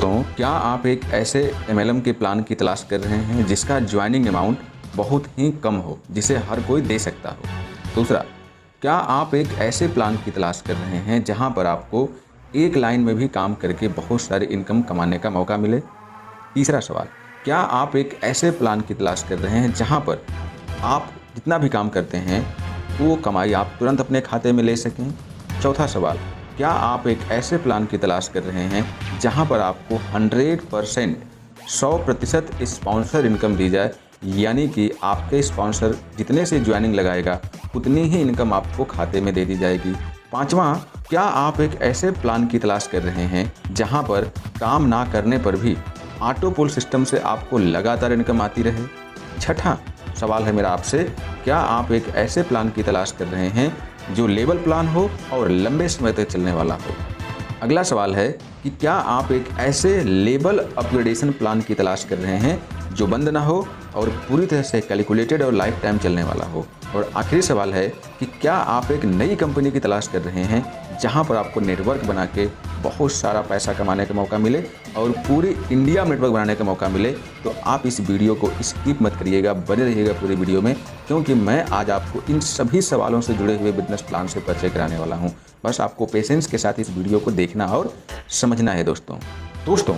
दोस्तों, क्या आप एक ऐसे MLM के प्लान की तलाश कर रहे हैं जिसका ज्वाइनिंग अमाउंट बहुत ही कम हो, जिसे हर कोई दे सकता हो? दूसरा, क्या आप एक ऐसे प्लान की तलाश कर रहे हैं जहां पर आपको एक लाइन में भी काम करके बहुत सारी इनकम कमाने का मौका मिले? तीसरा सवाल, क्या आप एक ऐसे प्लान की तलाश कर रहे हैं जहां पर आप जितना भी काम करते हैं वो कमाई आप तुरंत अपने खाते में ले सकें? चौथा सवाल, क्या आप एक ऐसे प्लान की तलाश कर रहे हैं जहां पर आपको 100% स्पॉन्सर इनकम दी जाए, यानी कि आपके स्पॉन्सर जितने से ज्वाइनिंग लगाएगा उतनी ही इनकम आपको खाते में दे दी जाएगी? पांचवा, क्या आप एक ऐसे प्लान की तलाश कर रहे हैं जहां पर काम ना करने पर भी ऑटो पुल सिस्टम से आपको लगातार इनकम आती रहे? छठा सवाल है मेरा आपसे, क्या आप एक ऐसे प्लान की तलाश कर रहे हैं जो लेवल प्लान हो और लंबे समय तक चलने वाला हो? अगला सवाल है कि क्या आप एक ऐसे लेवल अपग्रेडेशन प्लान की तलाश कर रहे हैं जो बंद ना हो और पूरी तरह से कैलकुलेटेड और लाइफ टाइम चलने वाला हो? और आखिरी सवाल है कि क्या आप एक नई कंपनी की तलाश कर रहे हैं जहां पर आपको नेटवर्क बना के बहुत सारा पैसा कमाने का मौका मिले और पूरी इंडिया में नेटवर्क बनाने का मौका मिले? तो आप इस वीडियो को स्किप मत करिएगा, बने रहिएगा पूरी वीडियो में, क्योंकि मैं आज आपको इन सभी सवालों से जुड़े हुए बिजनेस प्लान से परिचय कराने वाला हूँ। बस आपको पेशेंस के साथ इस वीडियो को देखना और समझना है। दोस्तों,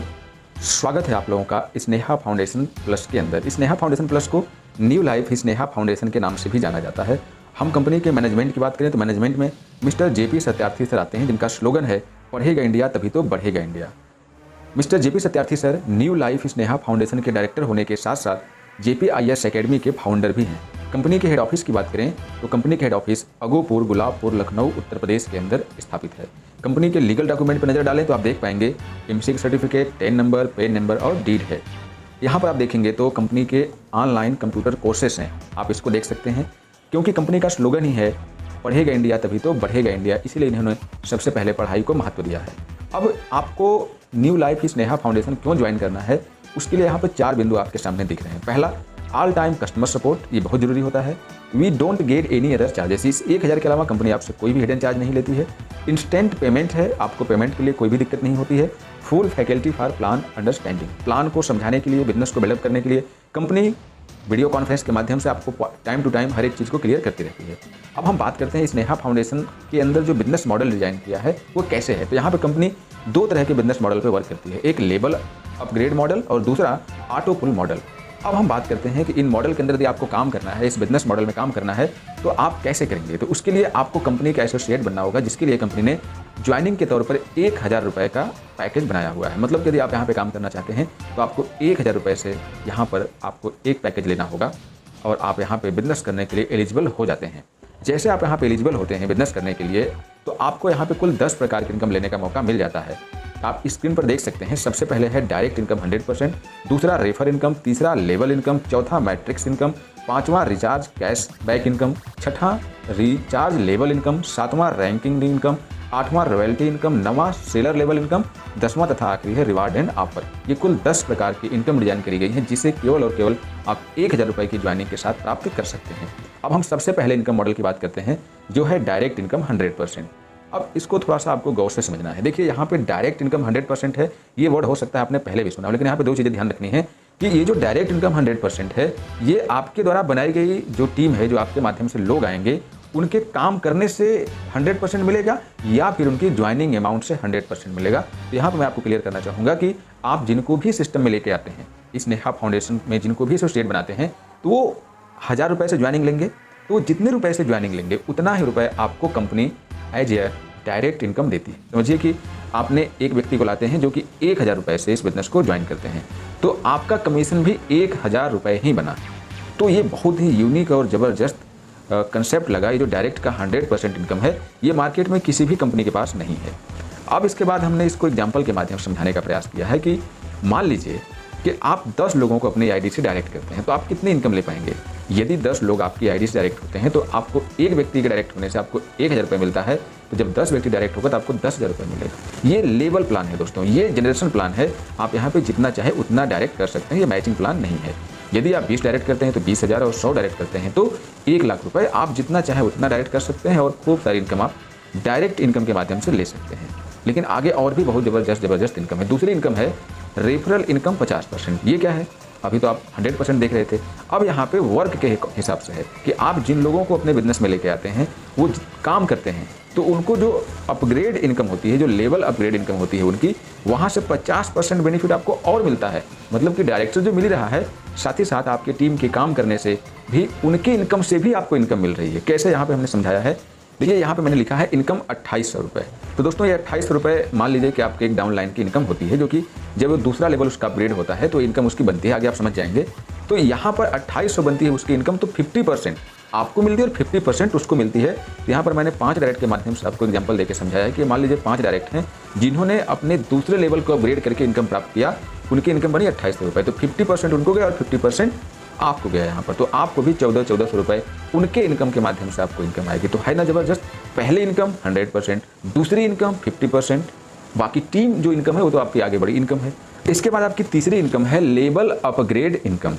स्वागत है आप लोगों का स्नेहा फाउंडेशन प्लस के अंदर। स्नेहा फाउंडेशन प्लस को न्यू लाइफ स्नेहा फाउंडेशन के नाम से भी जाना जाता है। हम कंपनी के मैनेजमेंट की बात करें तो मैनेजमेंट में मिस्टर JP सत्यार्थी सर आते हैं, जिनका स्लोगन है पढ़ेगा इंडिया तभी तो बढ़ेगा India. Mister JP Satyarthi sir new life Sneha foundation के डायरेक्टर होने के साथ साथ JPIS एकेडमी के फाउंडर भी हैं। कंपनी के हेड ऑफिस की बात करें तो कंपनी के हेड ऑफिस अगोपुर, गुलाबपुर, लखनऊ, उत्तर प्रदेश के अंदर स्थापित है। कंपनी के लीगल डॉक्यूमेंट पर नजर डालें तो आप देख पाएंगे MC certificate, ten number, PAN number और डीड है। यहाँ पर आप देखेंगे तो कंपनी के ऑनलाइन कंप्यूटर कोर्सेस हैं, आप इसको देख सकते हैं, क्योंकि कंपनी का स्लोगन ही है पढ़ेगा इंडिया तभी तो बढ़ेगा इंडिया, इसीलिए इन्होंने सबसे पहले पढ़ाई को महत्व दिया है। अब आपको न्यू लाइफ स्नेहा फाउंडेशन क्यों ज्वाइन करना है, उसके लिए यहाँ पर 4 बिंदु आपके सामने दिख रहे हैं। पहला, ऑल टाइम कस्टमर सपोर्ट, ये बहुत जरूरी होता है। We don't get any other charges, इस 1000 के अलावा कंपनी आपसे कोई भी हिडन चार्ज नहीं लेती है। इंस्टेंट पेमेंट है, आपको पेमेंट के लिए कोई भी दिक्कत नहीं होती है। Full faculty for plan understanding, plan को समझाने के लिए, बिजनेस को डेवलप करने के लिए कंपनी वीडियो कॉन्फ्रेंस के माध्यम से आपको टाइम टू टाइम हर एक चीज़ को क्लियर करती रहती है। अब हम बात करते हैं स्नेहा फाउंडेशन के अंदर जो बिजनेस मॉडल डिजाइन किया है वो कैसे है। तो यहाँ पर कंपनी 2 तरह के बिजनेस मॉडल पर वर्क करती है, एक लेवल अपग्रेड मॉडल और दूसरा ऑटो पुल मॉडल। अब हम बात करते हैं कि इन मॉडल के अंदर यदि आपको काम करना है, इस बिजनेस मॉडल में काम करना है, तो आप कैसे करेंगे। तो उसके लिए आपको कंपनी का एसोसिएट बनना होगा, जिसके लिए कंपनी ने ज्वाइनिंग के तौर पर 1000 रुपये का पैकेज बनाया हुआ है। मतलब यदि आप यहाँ पे काम करना चाहते हैं तो आपको 1000 रुपये से यहाँ पर आपको एक पैकेज लेना होगा और आप यहाँ पे बिजनेस करने के लिए एलिजिबल हो जाते हैं। जैसे आप यहाँ पे एलिजिबल होते हैं बिजनेस करने के लिए, तो आपको यहाँ पे कुल 10 प्रकार की इनकम लेने का मौका मिल जाता है। आप स्क्रीन पर देख सकते हैं। सबसे पहले है डायरेक्ट इनकम 100%, दूसरा रेफर इनकम, तीसरा लेवल इनकम, चौथा मैट्रिक्स इनकम, पांचवा रिचार्ज कैश बैक इनकम, छठा रिचार्ज लेवल इनकम, सातवां रैंकिंग इनकम, आठवां रॉयल्टी इनकम, नवां सेलर लेवल इनकम, 10वां तथा आखिरी है रिवार्ड एंड ऑफर। ये कुल 10 प्रकार की इनकम डिजाइन करी गई है, जिसे केवल और केवल आप 1000 रुपये की ज्वाइनिंग के साथ प्राप्त कर सकते हैं। अब हम सबसे पहले इनकम मॉडल की बात करते हैं, जो है डायरेक्ट इनकम 100%। अब इसको थोड़ा सा आपको गौर से समझना है। देखिए, यहाँ पे डायरेक्ट इनकम 100% है, ये वर्ड हो सकता है आपने पहले भी सुना, लेकिन यहाँ पे 2 चीज़ें ध्यान रखनी है कि ये जो डायरेक्ट इनकम 100% है, ये आपके द्वारा बनाई गई जो टीम है, जो आपके माध्यम से लोग आएंगे, उनके काम करने से 100% मिलेगा या फिर उनकी ज्वाइनिंग अमाउंट से 100% मिलेगा। तो यहाँ पर मैं आपको क्लियर करना चाहूँगा कि आप जिनको भी सिस्टम में लेके आते हैं, इस स्नेहा फाउंडेशन में जिनको भी एसोसिएट बनाते हैं, तो वो 1000 रुपये से ज्वाइनिंग लेंगे, तो जितने रुपए से ज्वाइनिंग लेंगे उतना ही रुपये आपको company as a direct income देती है। समझिए कि आपने एक व्यक्ति को लाते हैं जो कि 1000 रुपये से इस बिजनेस को ज्वाइन करते हैं, तो आपका कमीशन भी 1000 रुपये ही बना। तो ये बहुत ही यूनिक और ज़बरदस्त कंसेप्ट लगा। ये जो डायरेक्ट का 100% इनकम है, ये मार्केट में किसी भी कंपनी के पास नहीं है। अब इसके बाद हमने इसको एग्जाम्पल के माध्यम से समझाने का प्रयास किया है कि मान लीजिए कि आप 10 लोगों को अपनी आईडी से डायरेक्ट करते हैं, तो आप कितनी इनकम ले पाएंगे। यदि 10 लोग आपकी आईडी से डायरेक्ट होते हैं तो आपको एक व्यक्ति के डायरेक्ट होने से आपको 1000 रुपये मिलता है, तो जब 10 व्यक्ति डायरेक्ट होगा तो आपको 10,000 रुपये मिलेगा। ये लेवल प्लान है दोस्तों, ये जनरेशन प्लान है। आप यहाँ पे जितना चाहे उतना डायरेक्ट कर सकते हैं, ये मैचिंग प्लान नहीं है। यदि आप 20 डायरेक्ट करते हैं तो 20,000 और 100 डायरेक्ट करते हैं तो 1 लाख रुपये आप जितना चाहे उतना डायरेक्ट कर सकते हैं और खूब सारी इनकम आप डायरेक्ट इनकम के माध्यम से ले सकते हैं। लेकिन आगे और भी बहुत ज़बरदस्त इनकम है। दूसरी इनकम है रेफरल इनकम 50%। ये क्या है? अभी तो आप 100% देख रहे थे। अब यहाँ पे वर्क के हिसाब से है कि आप जिन लोगों को अपने बिजनेस में लेके आते हैं वो काम करते हैं, तो उनको जो अपग्रेड इनकम होती है, जो लेवल अपग्रेड इनकम होती है उनकी, वहाँ से 50% बेनिफिट आपको और मिलता है। मतलब कि डायरेक्टर जो मिल रहा है, साथ ही साथ आपके टीम के काम करने से भी उनकी इनकम से भी आपको इनकम मिल रही है। कैसे? यहाँ पे हमने समझाया है। देखिए यहाँ पे मैंने लिखा है इनकम 2800 रुपये। तो दोस्तों ये 2800 रुपये मान लीजिए कि आपके एक डाउन लाइन की इनकम होती है, जो कि जब दूसरा लेवल उसका अपग्रेड होता है तो इनकम उसकी बनती है, आगे आप समझ जाएंगे। तो यहाँ पर 2800 बनती है उसकी इनकम, तो 50% आपको मिलती है और 50% उसको मिलती है। यहाँ पर मैंने 5 डायरेक्ट के माध्यम से आपको एग्जांपल देकर समझाया है कि मान लीजिए 5 डायरेक्ट हैं जिन्होंने अपने दूसरे लेवल को अपग्रेड करके इनकम प्राप्त किया, उनकी इनकम बनी 2800 रुपये। तो 50% उनको गया और 50% आपको गया यहाँ पर। तो आपको भी 1400 रुपये उनके इनकम के माध्यम से आपको इनकम आएगी। तो है ना ज़बरदस्त। पहले इनकम 100%, दूसरी इनकम 50%, बाकी टीम जो इनकम है वो तो आपकी आगे बड़ी इनकम है। इसके बाद आपकी तीसरी इनकम है level upgrade income.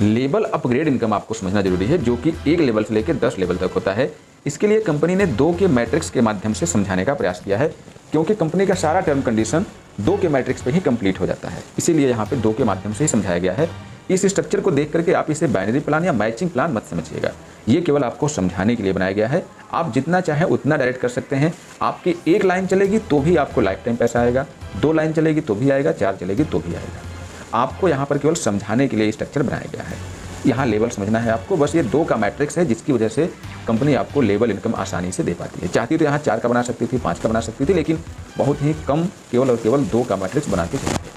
Level upgrade income आपको समझना जरूरी है, जो कि 1 लेवल से लेकर 10 लेवल तक होता है। इसके लिए कंपनी ने 2 के मैट्रिक्स के माध्यम से समझाने का प्रयास किया है, क्योंकि कंपनी का सारा टर्म कंडीशन 2 के मैट्रिक्स पे ही कंप्लीट हो जाता है। इसीलिए यहाँ पे 2 के माध्यम से ही समझाया गया है। इस स्ट्रक्चर को देख करके आप इसे बाइनरी प्लान या मैचिंग प्लान मत समझिएगा, ये केवल आपको समझाने के लिए बनाया गया है। आप जितना चाहें उतना डायरेक्ट कर सकते हैं। आपकी 1 लाइन चलेगी तो भी आपको लाइफ टाइम पैसा आएगा, 2 लाइन चलेगी तो भी आएगा, 4 चलेगी तो भी आएगा। आपको यहाँ पर केवल समझाने के लिए स्ट्रक्चर बनाया गया है। यहाँ लेवल समझना है आपको, बस ये 2 का मैट्रिक्स है, जिसकी वजह से कंपनी आपको लेवल इनकम आसानी से दे पाती है। चाहती तो यहाँ 4 का बना सकती थी, 5 का बना सकती थी, लेकिन बहुत ही कम, केवल और केवल 2 का मैट्रिक्स बना के चलती है।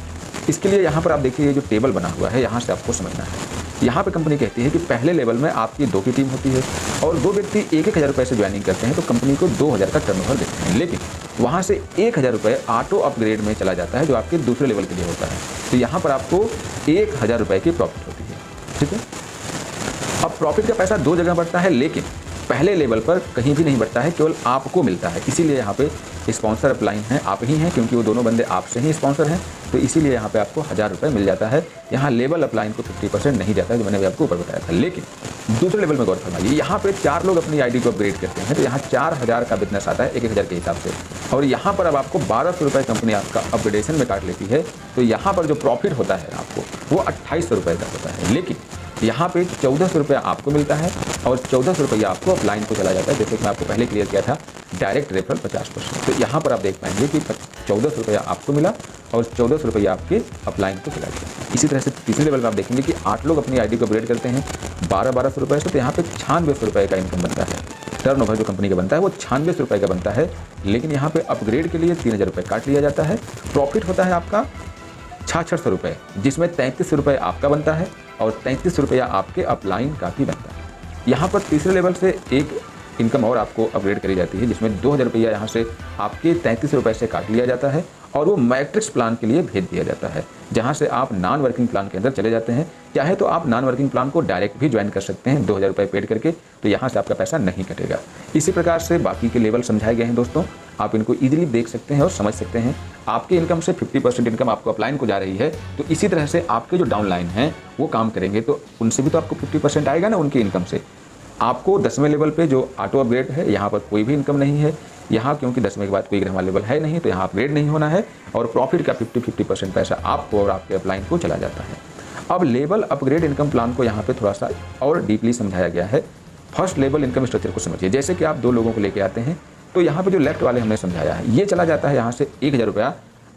इसके लिए यहाँ पर आप देखिए, ये जो टेबल बना हुआ है, यहाँ से आपको समझना है। यहाँ पे कंपनी कहती है कि पहले लेवल में आपकी 2 की टीम होती है और 2 व्यक्ति 1-1 हज़ार रुपये से ज्वाइनिंग करते हैं, तो कंपनी को 2000 का टर्नओवर देते हैं। लेकिन वहाँ से 1000 रुपये ऑटो अपग्रेड में चला जाता है, जो आपके दूसरे लेवल के लिए होता है। तो यहाँ पर आपको 1000 रुपये की प्रॉफिट होती है। ठीक है। अब प्रॉफिट का पैसा 2 जगह बढ़ता है, लेकिन पहले लेवल पर कहीं भी नहीं बढ़ता है, केवल आपको मिलता है। इसीलिए यहाँ पे स्पॉन्सर अपलाइन है, आप ही हैं, क्योंकि वो दोनों बंदे आपसे ही स्पॉन्सर हैं। तो इसीलिए यहाँ पे आपको 1000 रुपये मिल जाता है। यहाँ लेवल अपलाइन को 50% नहीं जाता है, जो मैंने अभी आपको ऊपर बताया था। लेकिन दूसरे लेवल में गौर फरमाइए, यहाँ पे 4 लोग अपनी आईडी को अपग्रेड करते हैं, तो यहाँ 4000 का बिजनेस आता है 1-1000 के हिसाब से। और यहाँ पर अब आपको 1200 रुपये कंपनी आपका अपग्रेडेशन में काट लेती है। तो यहाँ पर जो प्रॉफिट होता है आपको, वो 2800 रुपये का होता है। लेकिन यहाँ पे 1400 रुपया आपको मिलता है और 1400 रुपया आपको अपलाइन को चला जाता है। जैसे कि मैं आपको पहले क्लियर किया था, डायरेक्ट रेफरल 50%। तो यहाँ पर आप देख पाएंगे कि 1400 रुपया आपको मिला और 1400 रुपया आपके अपलाइन को चला गया। इसी तरह से तीसरे लेवल में आप देखेंगे कि 8 लोग अपनी आईडी को अपग्रेड करते हैं 1200 रुपये से, तो यहाँ पे 9600 रुपये का इनकम बनता है। टर्नओवर जो कंपनी का बनता है वो 9600 रुपये का बनता है। लेकिन यहाँ पे अपग्रेड के लिए 3000 रुपये काट लिया जाता है। प्रॉफिट होता है आपका 6600 रुपये, जिसमें 3300 रुपये आपका बनता है और 3300 रुपया आपके अपलाइन का भी बनता है। यहाँ पर तीसरे लेवल से एक इनकम और आपको अपग्रेड करी जाती है, जिसमें 2000 रुपया यहाँ से आपके 3300 रुपये से काट लिया जाता है और वो मैट्रिक्स प्लान के लिए भेज दिया जाता है, जहाँ से आप नॉन वर्किंग प्लान के अंदर चले जाते हैं। चाहे तो आप नॉन वर्किंग प्लान को डायरेक्ट भी ज्वाइन कर सकते हैं 2000 रुपये पेड करके, तो यहाँ से आपका पैसा नहीं कटेगा। इसी प्रकार से बाकी के लेवल समझाए गए हैं दोस्तों, आप इनको ईजिली देख सकते हैं और समझ सकते हैं। आपकी इनकम से 50% इनकम आपको अपलाइन को जा रही है, तो इसी तरह से आपके जो डाउन लाइन हैं वो काम करेंगे, तो उनसे भी तो आपको 50% आएगा ना उनकी इनकम से। आपको 10वें लेवल पे जो ऑटो अपग्रेड है, यहाँ पर कोई भी इनकम नहीं है। यहाँ क्योंकि 10वें के बाद कोई ग्रहमा लेवल है नहीं, तो यहाँ अपग्रेड नहीं होना है और प्रॉफिट का 50% पैसा आपको और आपके अपलाइन को चला जाता है। अब लेवल अपग्रेड इनकम प्लान को यहाँ पे थोड़ा सा और डीपली समझाया गया है। फर्स्ट लेवल इनकम स्ट्रक्चर को समझिए। जैसे कि आप 2 लोगों को लेके आते हैं, तो यहाँ पे जो लेफ्ट वाले हमने समझाया है, ये चला जाता है यहाँ से 1000 रुपया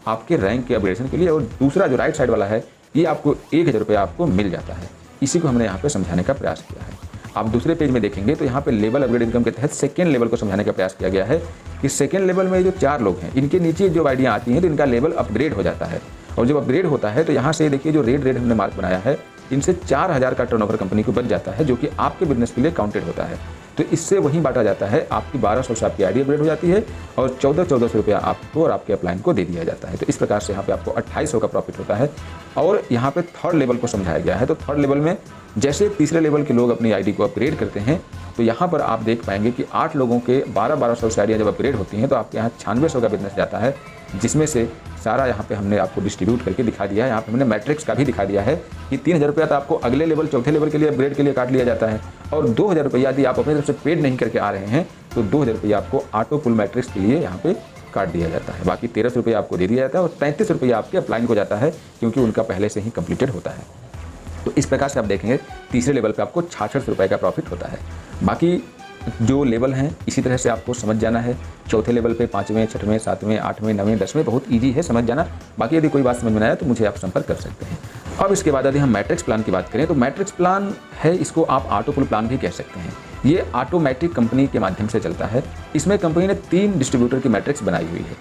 आपके रैंक के अपग्रेडेशन के लिए, और दूसरा जो राइट साइड वाला है, ये आपको 1000 रुपया आपको मिल जाता है। इसी को हमने यहाँ पे समझाने का प्रयास किया है। आप दूसरे पेज में देखेंगे तो यहाँ पे लेवल अपग्रेड इनकम के तहत सेकेंड लेवल को समझाने का प्रयास किया गया है कि सेकेंड लेवल में जो 4 लोग हैं, इनके नीचे जो आइडिया आती हैं, तो इनका लेवल अपग्रेड हो जाता है। और जब अपग्रेड होता है तो यहाँ से देखिए जो रेड हमने मार्क बनाया है, इनसे 4000 का टर्नओवर कंपनी को बच जाता है, जो कि आपके बिजनेस के लिए काउंटेड होता है। तो इससे वहीं बांटा जाता है। आपकी 1200 से आपकी आईडी अपग्रेड हो जाती है और 1400 रुपया आपको और आपके अपलाइन को दे दिया जाता है। तो इस प्रकार से यहाँ पे आपको 2800 का प्रॉफिट होता है। और यहाँ पे थर्ड लेवल को समझाया गया है। तो थर्ड लेवल में जैसे तीसरे लेवल के लोग अपनी आईडी को अपग्रेड करते हैं, तो यहाँ पर आप देख पाएंगे कि 8 लोगों के 1200 से आईडियाँ जब अपग्रेड होती हैं, तो आपके यहाँ 9600 का बिजनेस जाता है, जिसमें से सारा यहाँ पे हमने आपको डिस्ट्रीब्यूट करके दिखा दिया है। यहाँ पे हमने मैट्रिक्स का भी दिखा दिया है कि 3000 रुपया तो आपको अगले लेवल, चौथे लेवल के लिए अपग्रेड के लिए काट लिया जाता है, और 2000 रुपया यदि आप अपनी तरफ से पेड नहीं करके आ रहे हैं, तो 2000 रुपया आपको ऑटो पुल मैट्रिक्स के लिए यहाँ पे काट दिया जाता है। बाकी 1300 रुपये आपको दे दिया जाता है और 33 रुपये आपके अपलाइन को जाता है, क्योंकि उनका पहले से ही कंप्लीटेड होता है। तो इस प्रकार से आप देखेंगे तीसरे लेवल पे आपको 66 रुपये का प्रॉफिट होता है। बाकी जो लेवल हैं इसी तरह से आपको समझ जाना है। चौथे लेवल पे 5वें, 6वें, 7वें, 8वें, 9वें, 10वें बहुत ईजी है समझ जाना। बाकी यदि कोई बात समझ में आया तो मुझे आप संपर्क कर सकते हैं। अब इसके बाद यदि हम मैट्रिक्स प्लान की बात करें तो मैट्रिक्स प्लान है, इसको आप ऑटो पुल प्लान भी कह सकते हैं। ये ऑटोमेटिक कंपनी के माध्यम से चलता है। इसमें कंपनी ने 3 डिस्ट्रीब्यूटर की मैट्रिक्स बनाई हुई है।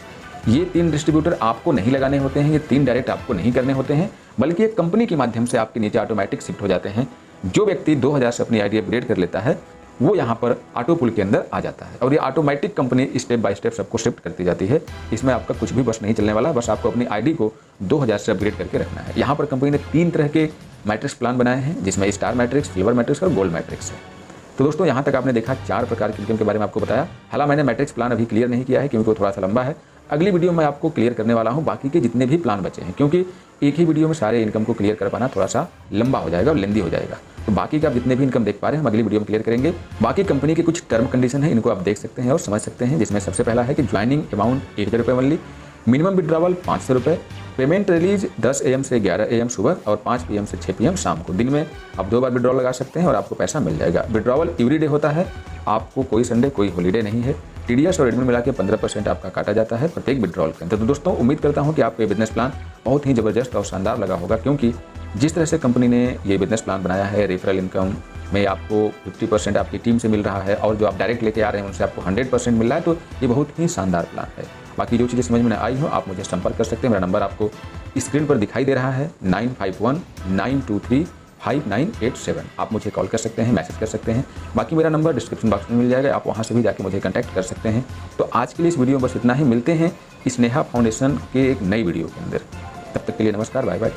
ये 3 डिस्ट्रीब्यूटर आपको नहीं लगाने होते हैं, ये 3 डायरेक्ट आपको नहीं करने होते हैं, बल्कि एक कंपनी के माध्यम से आपके नीचे ऑटोमेटिक शिफ्ट हो जाते हैं। जो व्यक्ति 2000 से अपनी आईडी अपग्रेड कर लेता है वो यहाँ पर ऑटो पुल के अंदर आ जाता है और ये automatic company step by step सबको शिफ्ट करती जाती है। इसमें आपका कुछ भी बस नहीं चलने वाला, बस आपको अपनी आईडी को 2000 से अपग्रेड करके रखना है। यहाँ पर कंपनी ने 3 तरह के मैट्रिक्स प्लान बनाए हैं, जिसमें स्टार मैट्रिक्स, सिल्वर मैट्रिक्स और गोल्ड मैट्रिक्स है। तो दोस्तों यहाँ तक आपने देखा 4 प्रकार की इनकम के बारे में आपको बताया। हालांकि मैंने मैट्रिक्स प्लान अभी क्लियर नहीं किया है क्योंकि वो थोड़ा सा लंबा है। अगली वीडियो में आपको क्लियर करने वाला हूँ बाकी के जितने भी प्लान बचे हैं, क्योंकि एक ही वीडियो में सारे इनकम को क्लियर कर पाना थोड़ा सा लंबा हो जाएगा और लेंदी हो जाएगा। तो बाकी का आप जितने भी इनकम देख पा रहे हैं हम अगली वीडियो में क्लियर करेंगे। बाकी कंपनी के कुछ टर्म कंडीशन है, इनको आप देख सकते हैं और समझ सकते हैं, जिसमें सबसे पहला है कि ज्वाइनिंग अमाउंट 1000 रुपये ओनली, मिनिमम विड्रॉवल 500 रुपये, पेमेंट रिलीज 10 AM से 11 AM सुबह और 5 PM से 6 PM शाम को। दिन में आप 2 बार विड्रॉल लगा सकते हैं और आपको पैसा मिल जाएगा। विड्रॉवल एवरीडे होता है, आपको कोई संडे कोई हॉलीडे नहीं है। TDS और एडमिन मिला के 15% आपका काटा जाता है प्रत्येक विड्रॉल के अंदर। तो दोस्तों उम्मीद करता हूँ कि आपको ये बिजनेस प्लान बहुत ही ज़बरदस्त और शानदार लगा होगा, क्योंकि जिस तरह से कंपनी ने ये बिजनेस प्लान बनाया है, रेफरल इनकम में आपको 50% आपकी टीम से मिल रहा है और जो आप डायरेक्ट लेके आ रहे हैं उनसे आपको 100% मिल रहा है, तो ये बहुत ही शानदार प्लान है। बाकी जो चीज़ें समझ में आई हो आप मुझे संपर्क कर सकते हैं। मेरा नंबर आपको स्क्रीन पर दिखाई दे रहा है 9519235987। आप मुझे कॉल कर सकते हैं, मैसेज कर सकते हैं। बाकी मेरा नंबर डिस्क्रिप्शन बॉक्स में मिल जाएगा, आप वहाँ से भी जाके मुझे कॉन्टैक्ट कर सकते हैं। तो आज के लिए इस वीडियो में बस इतना ही। मिलते हैं स्नेहा फाउंडेशन के एक नई वीडियो के अंदर। तब तक के लिए नमस्कार, बाय बाय।